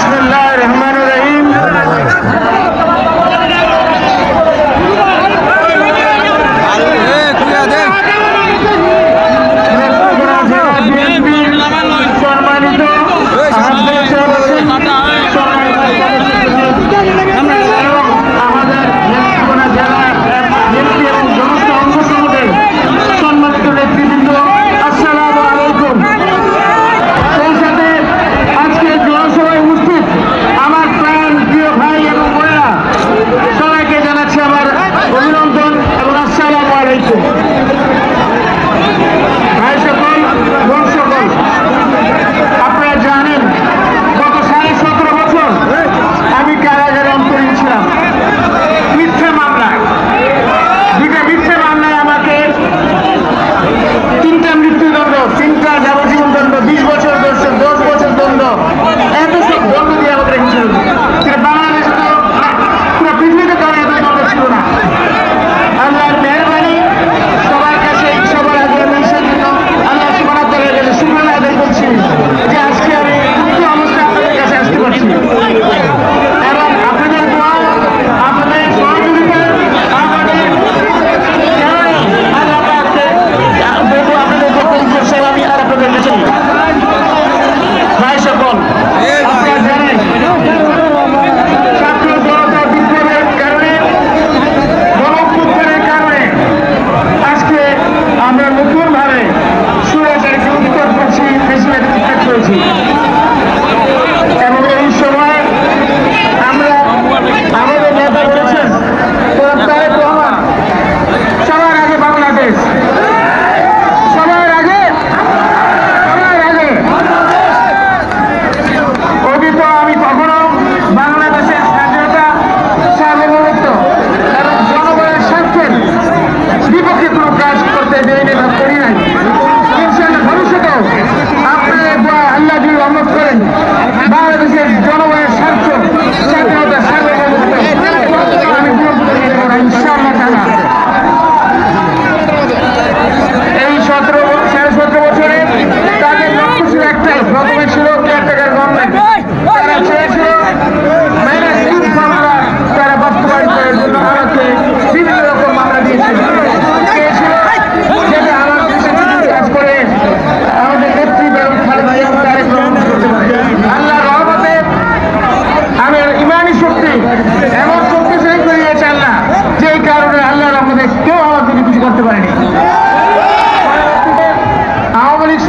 বিসমিল্লাহির রহমানির রহিম।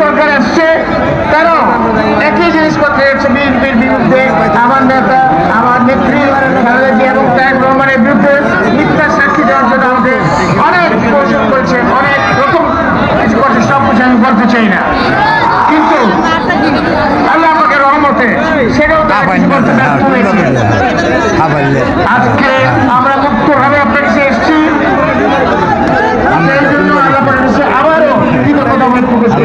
সরকার আসছে, কারণ একই জিনিসপত্র হচ্ছে বিএনপির বিরুদ্ধে, আমার নেতা আমার নেত্রী খালেদা জিয়া এবং তারেক রহমানের বিরুদ্ধে মিথ্যা সাক্ষী দেওয়ার জন্য আমাদের অনেক কৌশল করেছে, অনেক রকম কিছু করছে, সব কিছু আমি বলতে চাই না, কিন্তু আল্লাহ আমাকে রহমতে সেটাও কিছু করতে ব্যর্থ হয়েছে। আজকে আমরা মুক্তভাবে আপনার কাছে এসেছি, সেই জন্য আল্লাহ আবারও কৃতজ্ঞতা ব্যক্ত করছি।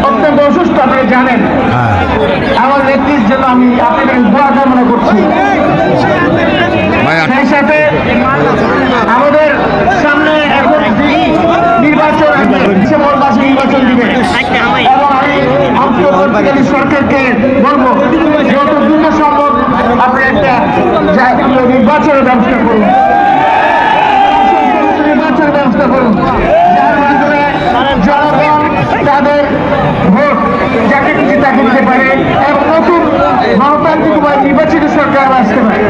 অত্যন্ত অসুস্থ, আপনি জানেন, আমার নেত্রীর জন্য আমি আপনাদের দোয়া কামনা করছি। সেই সাথে আমাদের সামনে এখন নির্বাচন আসবে, ডিসেম্বর মাসে নির্বাচন দিবে, এবং আমি অন্তর্বর্তীকালীন সরকারকে বলবো যত দ্রুত সম্ভব আপনি একটা নির্বাচনের ব্যবস্থা করুন, নির্বাচনের ব্যবস্থা করুন, যার মাধ্যমে জনগণ তাদের ভোট যাকে কিছু তাকে দিতে পারে এবং নতুন গণতান্ত্রিক নির্বাচিত সরকার আসতে পারে।